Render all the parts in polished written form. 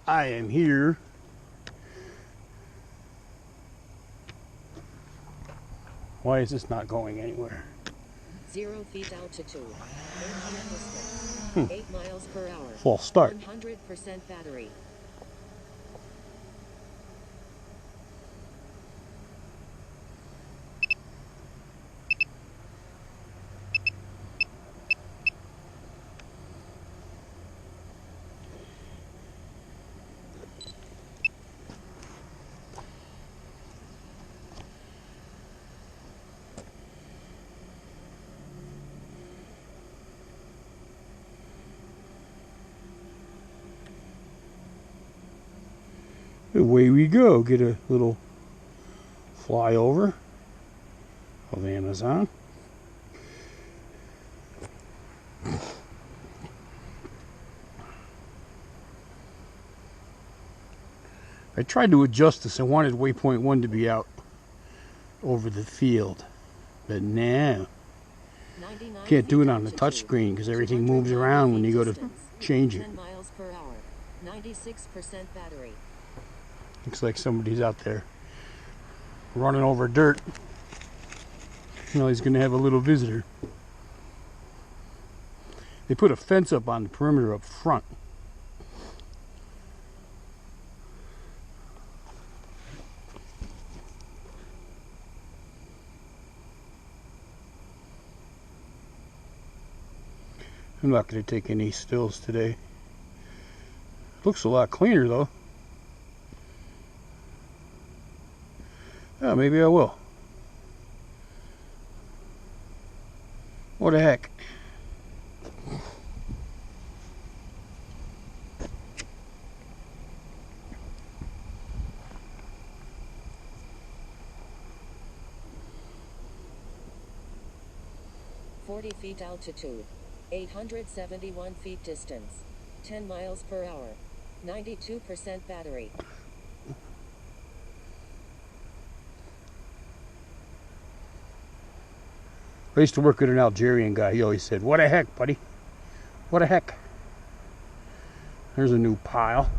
I am here why is this not going anywhere? 0 feet altitude, 8 distance, 8 miles per hour, False start. 100% battery. Away we go. Get a little flyover of Amazon. I tried to adjust this. I wanted waypoint 1 to be out over the field, but no. Can't do it on the touch screen because everything moves around when you go to change it. 10 miles per hour, 96% battery. Looks like somebody's out there running over dirt. You know, he's going to have a little visitor. They put a fence up on the perimeter up front. I'm not going to take any stills today. Looks a lot cleaner though. Oh, maybe I will. What the heck? .40 feet altitude, 871 feet distance, 10 miles per hour, 92% battery. I used to work with an Algerian guy. He always said, "What the heck, buddy? What the heck?" There's a new pile.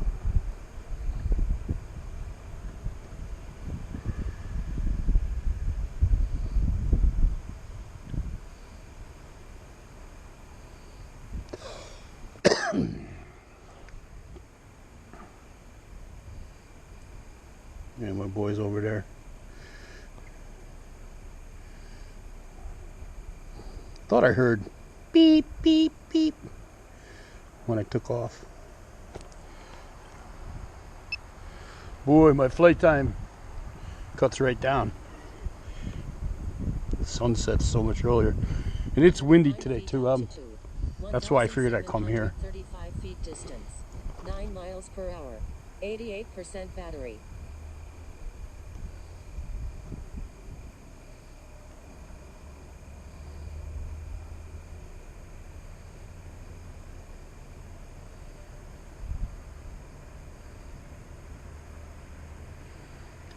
And my boy's over there. Thought I heard beep, beep, beep when I took off. Boy, my flight time cuts right down. The sun sets so much earlier. And it's windy today too. That's why I figured I'd come here. 35 feet distance, 9 miles per hour, 88% battery.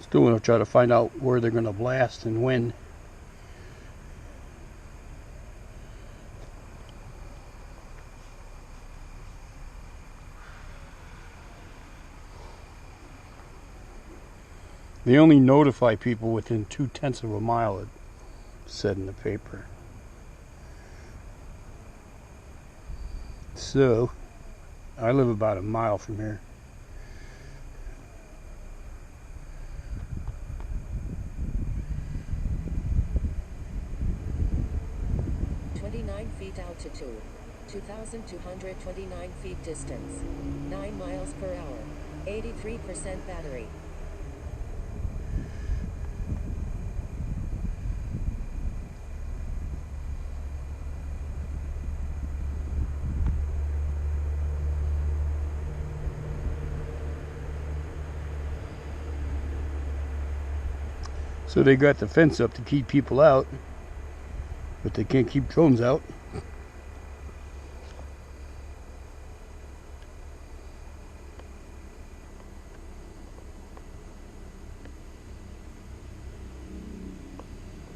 Still want to try to find out where they're going to blast and when. They only notify people within 0.2 of a mile, it said in the paper. So, I live about a mile from here. Feet altitude, 2,229 feet distance, 9 miles per hour, 83% battery. So they got the fence up to keep people out, but they can't keep drones out.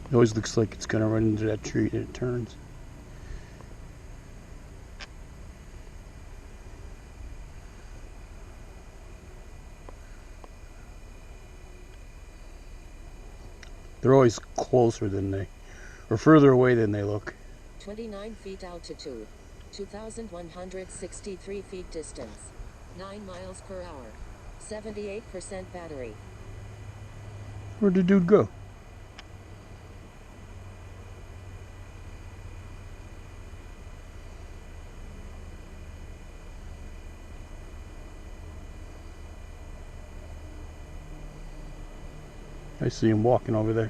It always looks like it's going to run into that tree and it turns. They're always closer than they, or further away than they look. 29 feet altitude. 2,163 feet distance. 9 miles per hour. 78% battery. Where'd the dude go? I see him walking over there.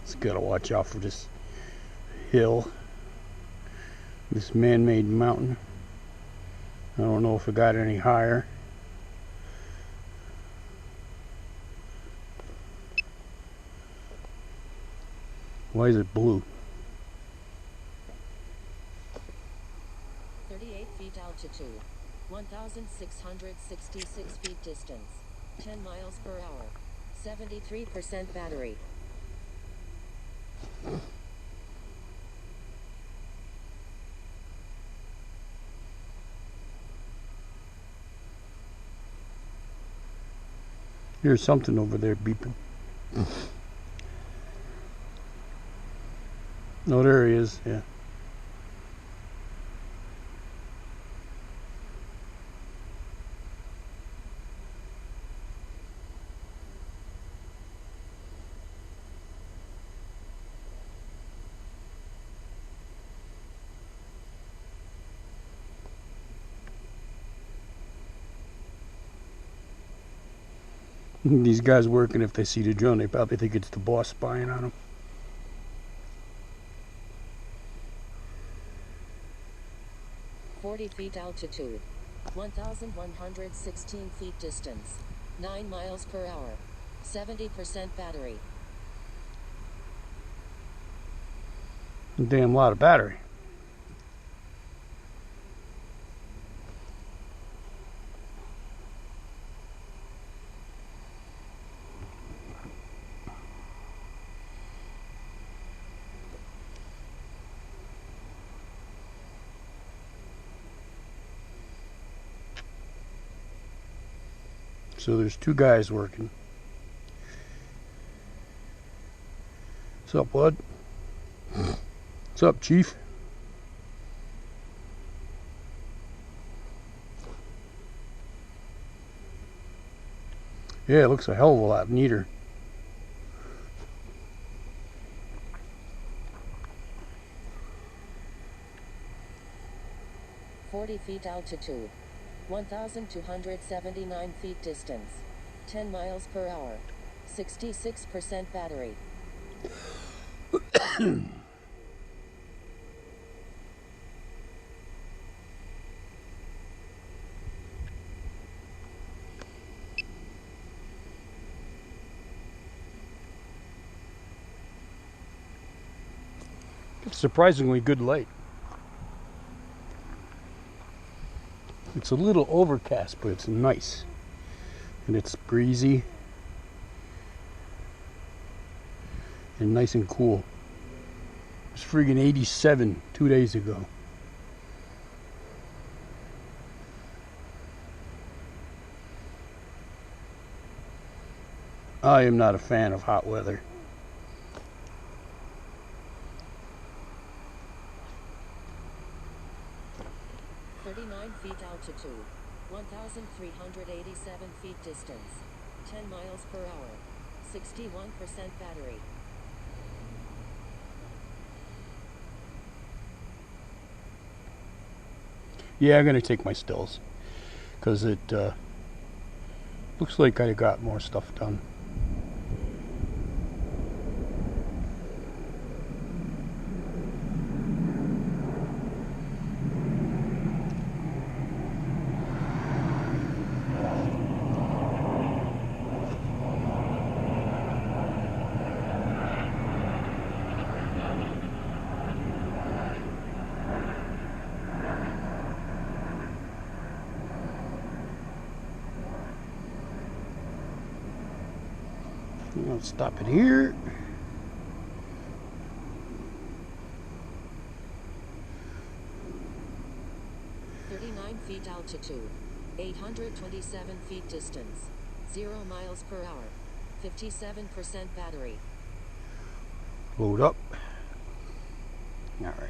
Just gotta watch out for this hill, this man-made mountain. I don't know if it got any higher. Why is it blue? 38 feet altitude. 1,666 feet distance. 10 miles per hour. 73% battery. There's something over there beeping. No, there he is, yeah. These guys working, if they see the drone, they probably think it's the boss spying on them. 40 feet altitude. 1,116 feet distance. 9 miles per hour. 70% battery. A damn lot of battery. So there's two guys working. What's up, bud? What's up, Chief? Yeah, it looks a hell of a lot neater. Feet altitude. 1,279 feet distance. 10 miles per hour. 66% battery. It's surprisingly good light. It's a little overcast, but it's nice. And it's breezy. And nice and cool. It was friggin' 87 2 days ago. I am not a fan of hot weather. Feet altitude. 1,387 feet distance. 10 miles per hour. 61% battery. Yeah, I'm gonna take my stills. Because it looks like I got more stuff done. I'll stop it here. feet altitude. 827 feet distance. 0 miles per hour. 57% battery. Load up. All right.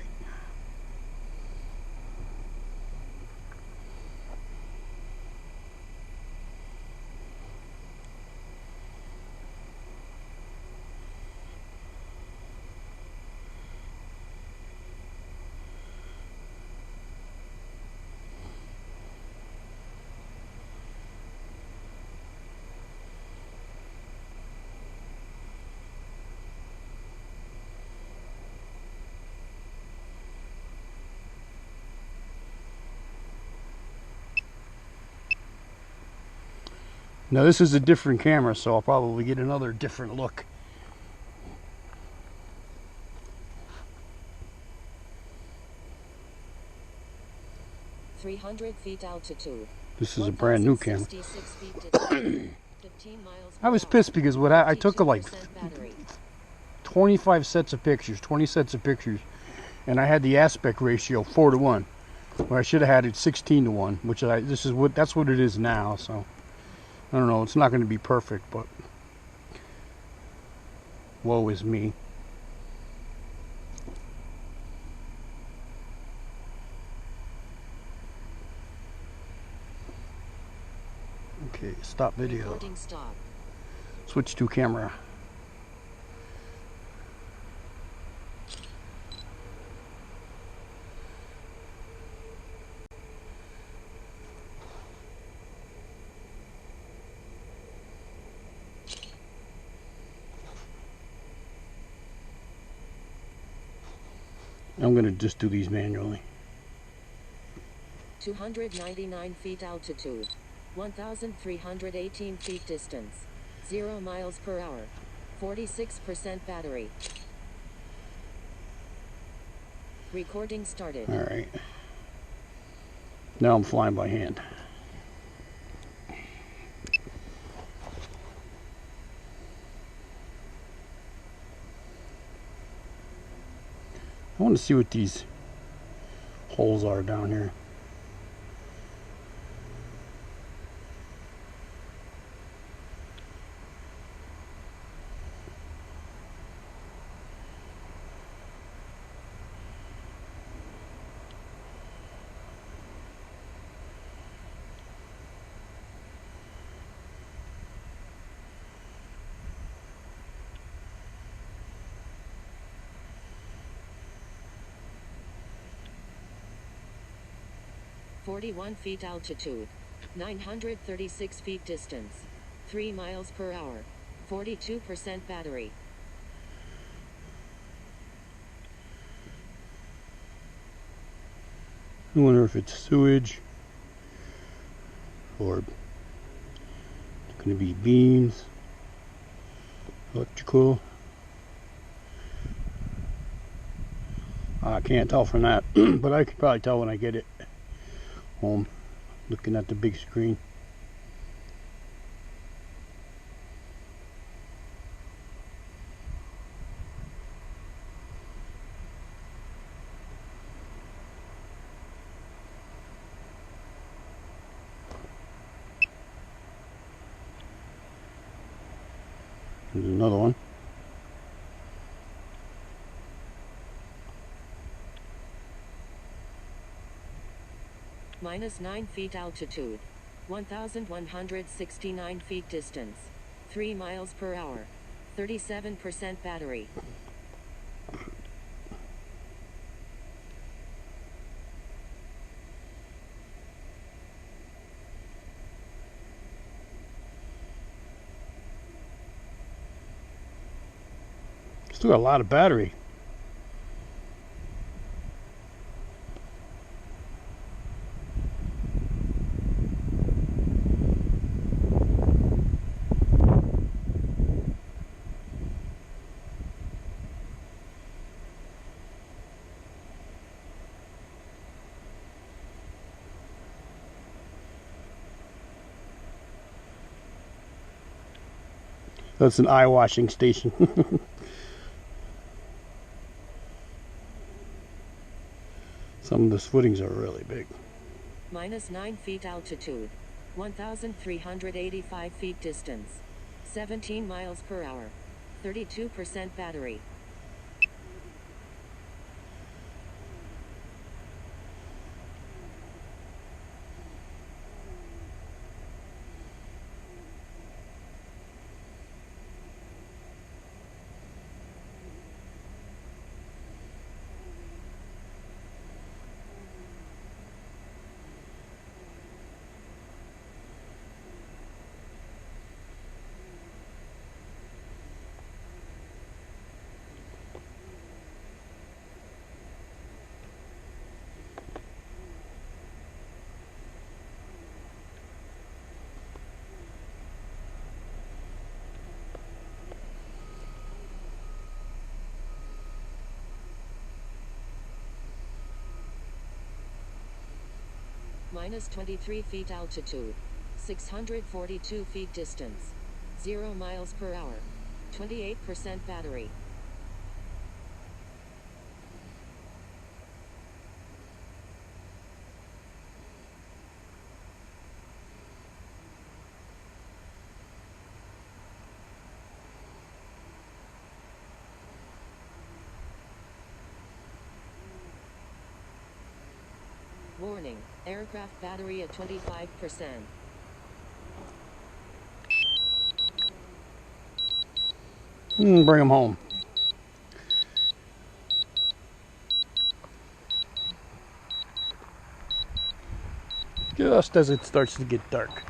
Now this is a different camera, so I'll probably get another different look. .300 feet altitude. This is a brand new camera. 1066 feet distance. 15 miles per I was hour. pissed because what I took like 52% battery. 25 sets of pictures, 20 sets of pictures, and I had the aspect ratio 4:1, where I should have had it 16:1, which that's what it is now. So I don't know. It's not going to be perfect, but woe is me. Okay, stop video. Recording stop. Switch to camera. I'm going to just do these manually. 299 feet altitude. 1,318 feet distance. 0 miles per hour. 46% battery. Recording started. All right. Now I'm flying by hand. I want to see what these holes are down here. .41 feet altitude. 936 feet distance. 3 miles per hour. 42% battery. I wonder if it's sewage or it's going to be beams, electrical. I can't tell from that, but I can probably tell when I get it home, looking at the big screen. There's another one. -9 feet altitude. 1,169 feet distance. 3 miles per hour. 37% battery. Still got a lot of battery. That's an eye washing station. Some of the footings are really big. minus 9 feet altitude, 1,385 feet distance, 17 miles per hour, 32% battery. Minus 23 feet altitude, 642 feet distance, 0 miles per hour, 28% battery. Warning, aircraft battery at 25%. Bring them home. Just as it starts to get dark.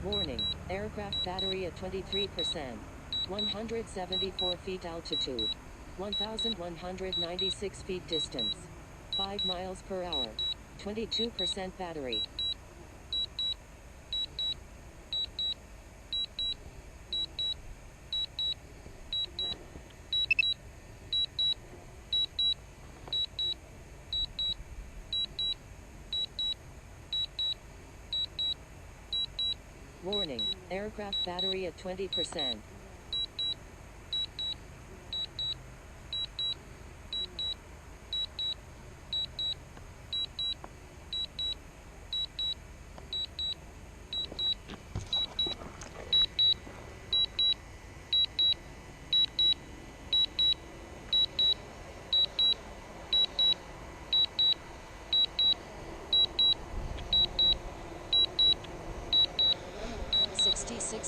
Warning, aircraft battery at 23%. 174 feet altitude. 1,196 feet distance. 5 miles per hour. 22% battery. Warning, aircraft battery at 20%.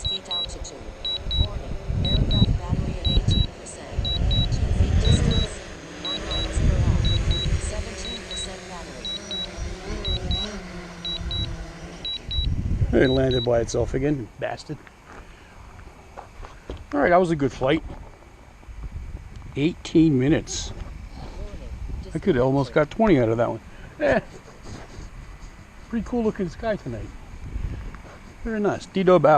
Feet altitude. Warning, aircraft battery at 18%. 2 feet distance. 1 miles per hour. 17% battery. It landed by itself again, bastard. Alright, that was a good flight. 18 minutes. I could have almost got 20 out of that one. Pretty cool looking sky tonight. Very nice. D-Dub out.